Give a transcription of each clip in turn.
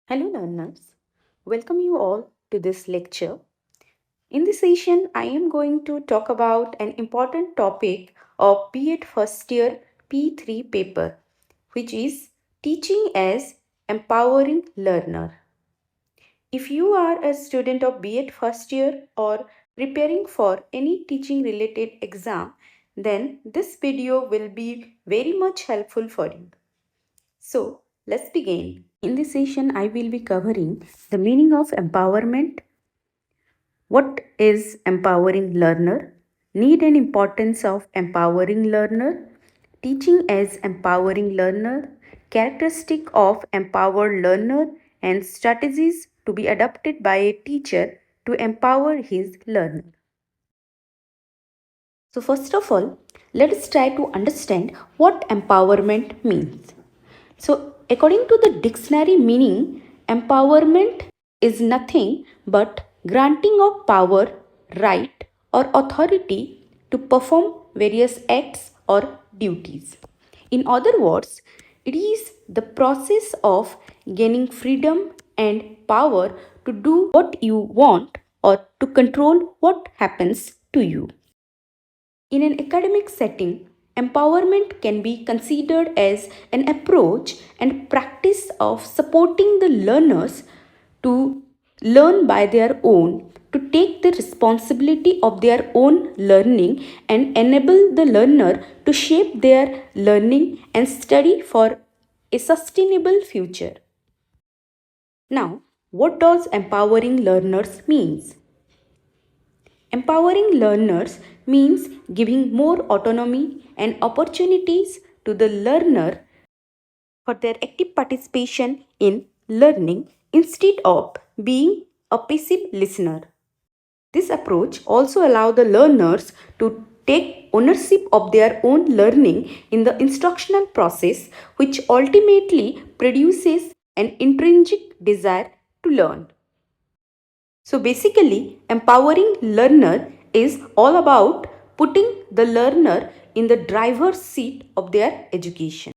Hello learners, welcome you all to this lecture. In this session, I am going to talk about an important topic of B.Ed first year P3 paper, which is teaching as empowering learner. If you are a student of B.Ed first year or preparing for any teaching related exam, then this video will be very much helpful for you. So, let's begin. In this session, I will be covering the meaning of empowerment, what is empowering learner, need and importance of empowering learner, teaching as empowering learner, characteristic of empowered learner, and strategies to be adopted by a teacher to empower his learner. So, first of all, let us try to understand what empowerment means. So, according to the dictionary meaning, empowerment is nothing but granting of power, right, or authority to perform various acts or duties. In other words, it is the process of gaining freedom and power to do what you want or to control what happens to you. In an academic setting, empowerment can be considered as an approach and practice of supporting the learners to learn by their own, to take the responsibility of their own learning, and enable the learner to shape their learning and study for a sustainable future. Now, what does empowering learners means? Empowering learners means giving more autonomy and opportunities to the learner for their active participation in learning instead of being a passive listener. This approach also allows the learners to take ownership of their own learning in the instructional process, which ultimately produces an intrinsic desire to learn. So basically, empowering learner is all about putting the learner in the driver's seat of their education,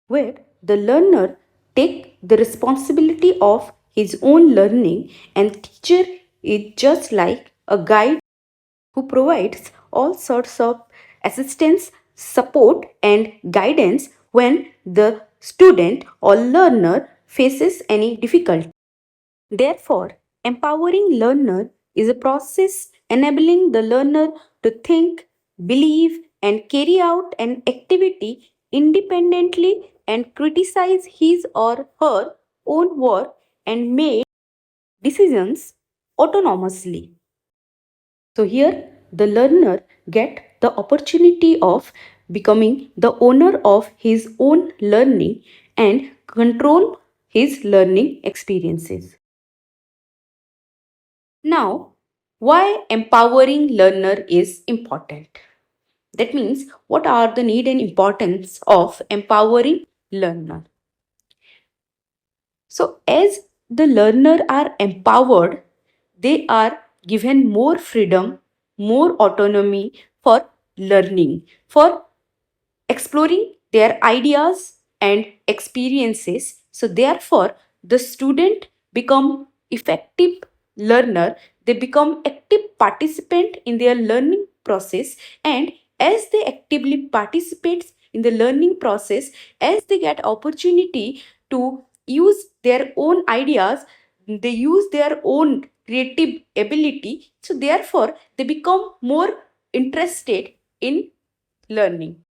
where the learner take the responsibility of his own learning and teacher is just like a guide who provides all sorts of assistance, support and guidance when the student or learner faces any difficulty. Therefore, empowering learner is a process enabling the learner to think, believe, and carry out an activity independently and criticize his or her own work and make decisions autonomously. So here the learner get the opportunity of becoming the owner of his own learning and control his learning experiences. Now, why empowering learner is important? That means what are the need and importance of empowering learner? So as the learner are empowered, they are given more freedom, more autonomy for learning, for exploring their ideas and experiences. So therefore, the student become effective learner, they become active participant in their learning process, and as they actively participate in the learning process, as they get opportunity to use their own ideas, they use their own creative ability, so therefore they become more interested in learning,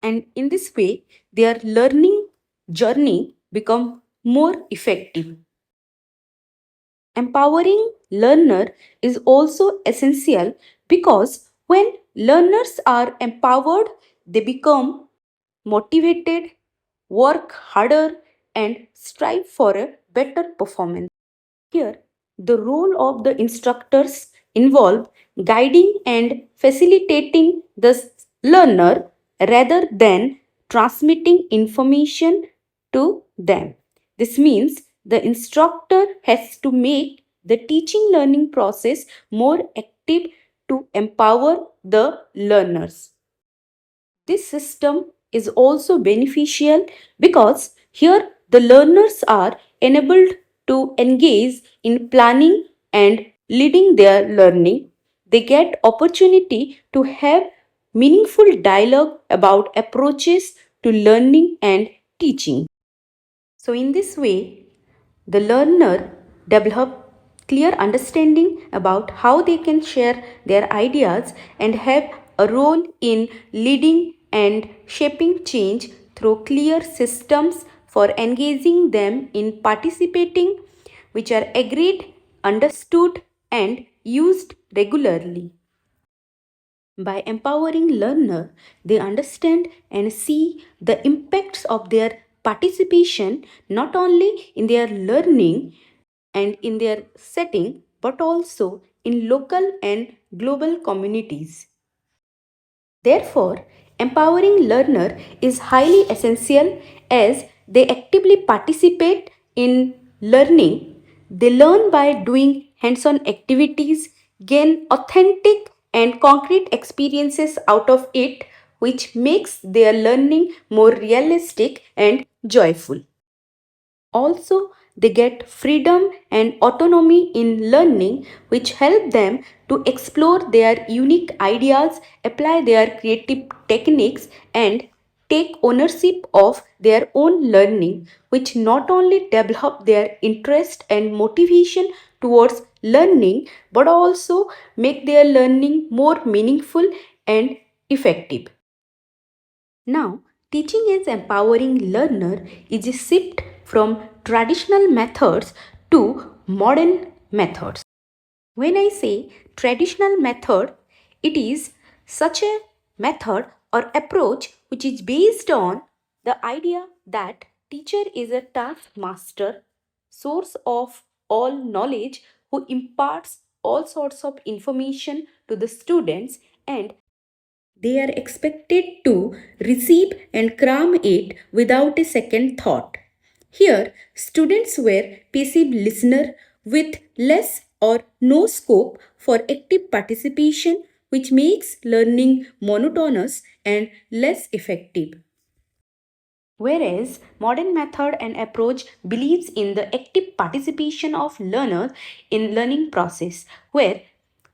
and in this way their learning journey become more effective. Empowering learner is also essential because when learners are empowered, they become motivated, work harder, and strive for a better performance. Here, the role of the instructors involve guiding and facilitating the learner rather than transmitting information to them. This means the instructor has to make the teaching learning process more active to empower the learners. This system is also beneficial because here the learners are enabled to engage in planning and leading their learning. They get opportunity to have meaningful dialogue about approaches to learning and teaching. So in this way, the learner develop clear understanding about how they can share their ideas and have a role in leading and shaping change through clear systems for engaging them in participating, which are agreed, understood, and used regularly. By empowering learner, they understand and see the impacts of their participation not only in their learning and in their setting but also in local and global communities. Therefore, empowering learner is highly essential as they actively participate in learning. They learn by doing hands-on activities, gain authentic and concrete experiences out of it, which makes their learning more realistic and joyful. Also, they get freedom and autonomy in learning, which help them to explore their unique ideas, apply their creative techniques, and take ownership of their own learning, which not only develop their interest and motivation towards learning but also make their learning more meaningful and effective. Now, teaching as empowering learner is a shift from traditional methods to modern methods. When I say traditional method, it is such a method or approach which is based on the idea that teacher is a taskmaster, source of all knowledge who imparts all sorts of information to the students and they are expected to receive and cram it without a second thought. Here, students were passive listener with less or no scope for active participation, which makes learning monotonous and less effective. Whereas modern method and approach believes in the active participation of learners in learning process, where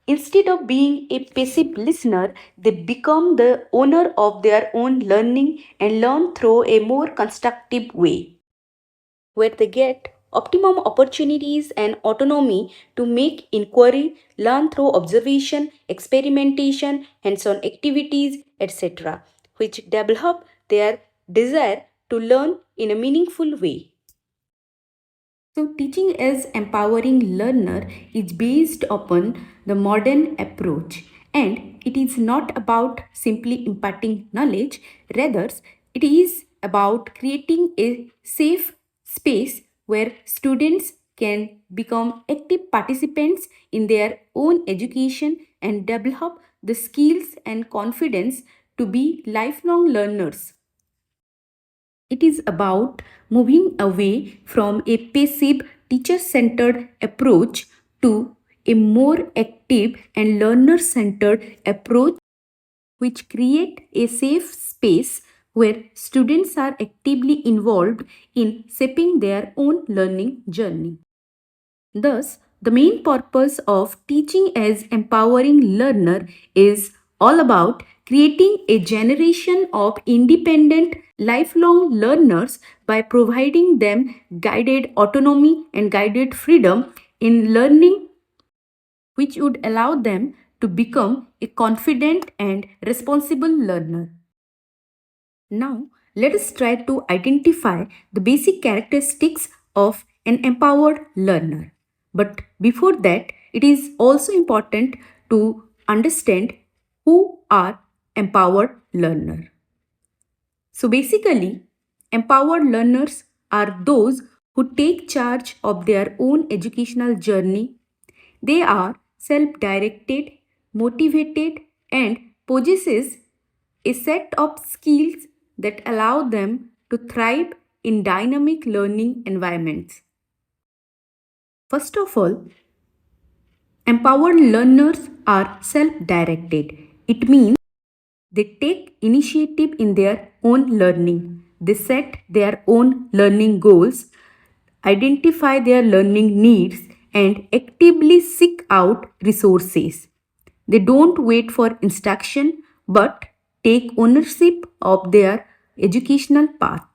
instead of being a passive listener, they become the owner of their own learning and learn through a more constructive way, where they get optimum opportunities and autonomy to make inquiry, learn through observation, experimentation, hands-on activities, etc., which develop their desire to learn in a meaningful way. So, teaching as empowering learner is based upon the modern approach and it is not about simply imparting knowledge, rather, it is about creating a safe space where students can become active participants in their own education and develop the skills and confidence to be lifelong learners. It is about moving away from a passive teacher centered approach to a more active and learner centered approach which create a safe space where students are actively involved in shaping their own learning journey. Thus, the main purpose of teaching as empowering learner is all about creating a generation of independent lifelong learners by providing them guided autonomy and guided freedom in learning which would allow them to become a confident and responsible learner. Now, let us try to identify the basic characteristics of an empowered learner. But before that, it is also important to understand who are empowered learner. So basically, empowered learners are those who take charge of their own educational journey. They are self-directed, motivated and possesses a set of skills that allow them to thrive in dynamic learning environments. First of all, empowered learners are self-directed. It means they take initiative in their own learning. They set their own learning goals identify their learning needs, and actively seek out resources. They don't wait for instruction but take ownership of their educational path.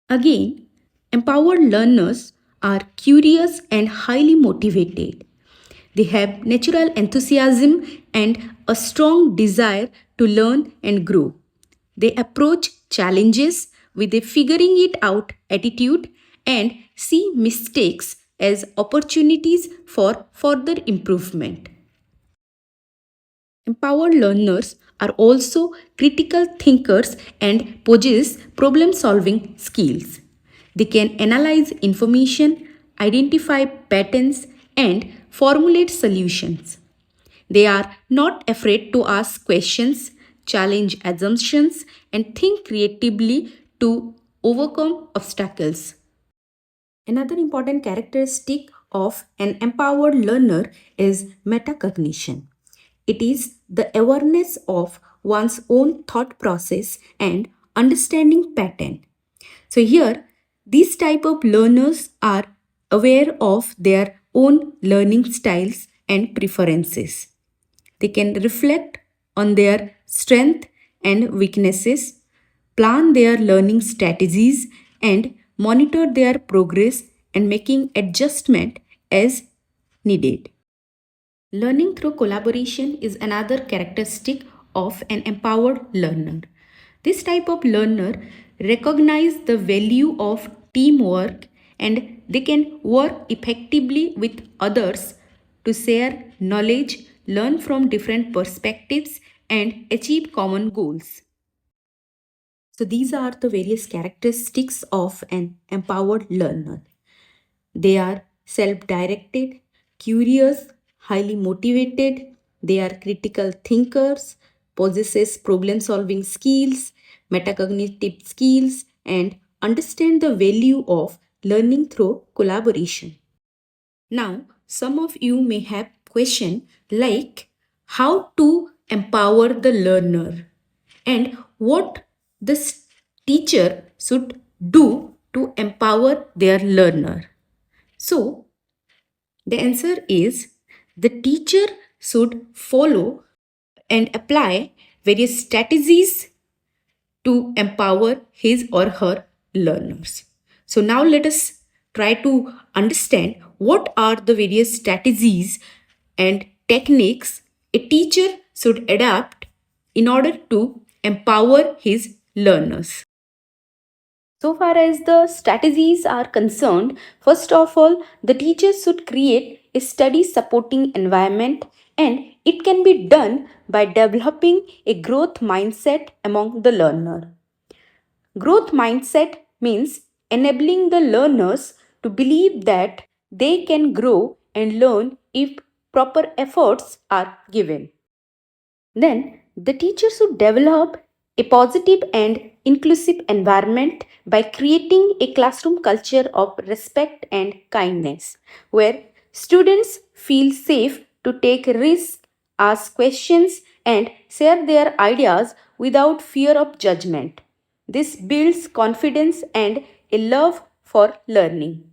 Again, empowered learners are curious and highly motivated. They have natural enthusiasm and a strong desire to learn and grow. They approach challenges with a figuring it out attitude and see mistakes as opportunities for further improvement. Empowered learners are also critical thinkers and possess problem solving skills. They can analyze information, identify patterns, and formulate solutions. They are not afraid to ask questions, challenge assumptions, and think creatively to overcome obstacles. Another important characteristic of an empowered learner is metacognition. It is the awareness of one's own thought process and understanding pattern. So here, these type of learners are aware of their own learning styles and preferences. They can reflect on their strength and weaknesses, plan their learning strategies, and monitor their progress and making adjustment as needed. Learning through collaboration is another characteristic of an empowered learner. This type of learner recognize the value of teamwork and they can work effectively with others to share knowledge, learn from different perspectives and achieve common goals. So these are the various characteristics of an empowered learner. They are self directed, curious, highly motivated, they are critical thinkers, possesses problem solving skills, metacognitive skills, and understand the value of learning through collaboration. Now, some of you may have question like how to empower the learner and what this teacher should do to empower their learner. So, the answer is the teacher should follow and apply various strategies to empower his or her learners. So, now let us try to understand what are the various strategies and techniques a teacher should adapt in order to empower his learners. So far as the strategies are concerned, first of all, the teachers should create a study supporting environment and it can be done by developing a growth mindset among the learner. Growth mindset means enabling the learners to believe that they can grow and learn if proper efforts are given. Then, the teacher should develop a positive and inclusive environment by creating a classroom culture of respect and kindness, where students feel safe to take risks, ask questions, and share their ideas without fear of judgment. This builds confidence and a love for learning.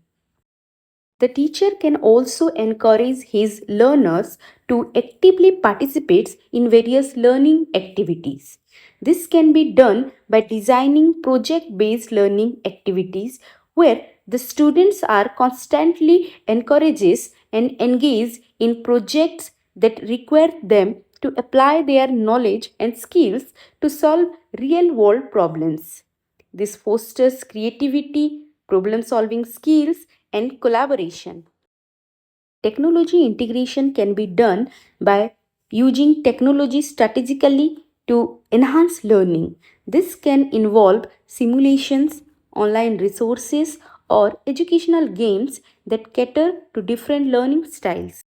The teacher can also encourage his learners to actively participate in various learning activities. This can be done by designing project based learning activities where the students are constantly encouraged and engaged in projects that require them to apply their knowledge and skills to solve real world problems. This fosters creativity, problem solving skills, and collaboration. Technology integration can be done by using technology strategically to enhance learning. This can involve simulations, online resources, or educational games that cater to different learning styles.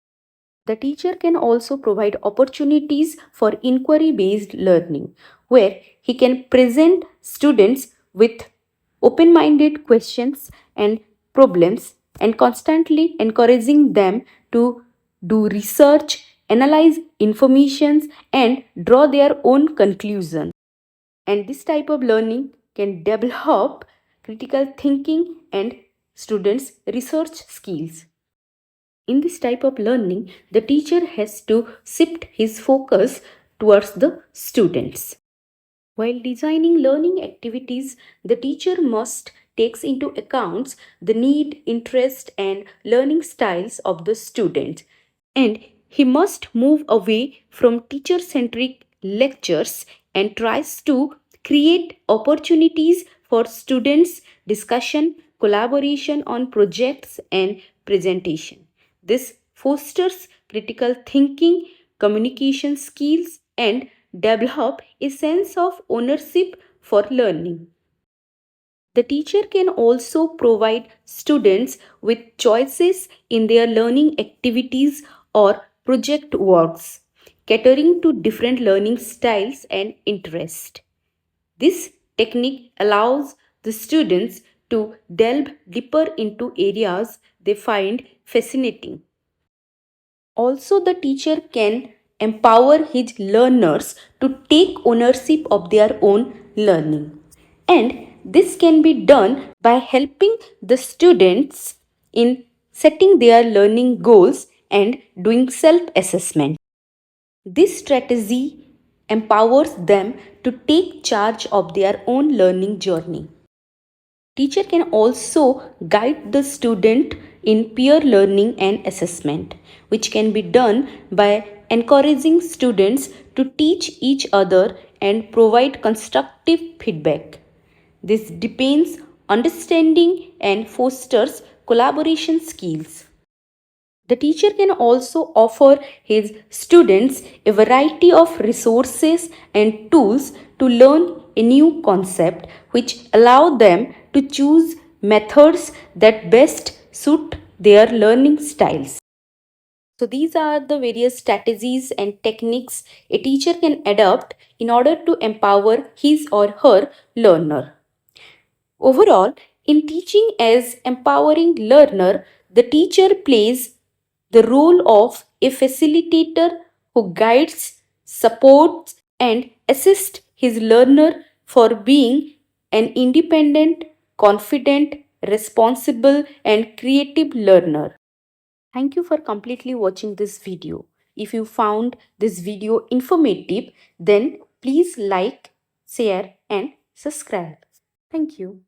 The teacher can also provide opportunities for inquiry based learning, where he can present students with open minded questions and problems and constantly encouraging them to do research, analyze informations, and draw their own conclusions. And this type of learning can develop critical thinking and students' research skills. In this type of learning, the teacher has to shift his focus towards the students. While designing learning activities, the teacher must takes into account the need, interest and learning styles of the student, and he must move away from teacher centric lectures and tries to create opportunities for students discussion, collaboration on projects and presentation. This fosters critical thinking, communication skills and develop a sense of ownership for learning. The teacher can also provide students with choices in their learning activities or project works, catering to different learning styles and interests. This technique allows the students to delve deeper into areas they find fascinating. Also, the teacher can empower his learners to take ownership of their own learning. And this can be done by helping the students in setting their learning goals and doing self assessment. This strategy empowers them to take charge of their own learning journey. Teacher can also guide the student in peer learning and assessment, which can be done by encouraging students to teach each other and provide constructive feedback. This deepens understanding and fosters collaboration skills. The teacher can also offer his students a variety of resources and tools to learn a new concept, which allow them to choose methods that best suit their learning styles. So, these are the various strategies and techniques a teacher can adopt in order to empower his or her learner. Overall, in teaching as empowering learner, the teacher plays the role of a facilitator who guides, supports, and assists his learner for being an independent, confident, responsible, and creative learner. Thank you for completely watching this video. If you found this video informative, then please like, share, and subscribe. Thank you.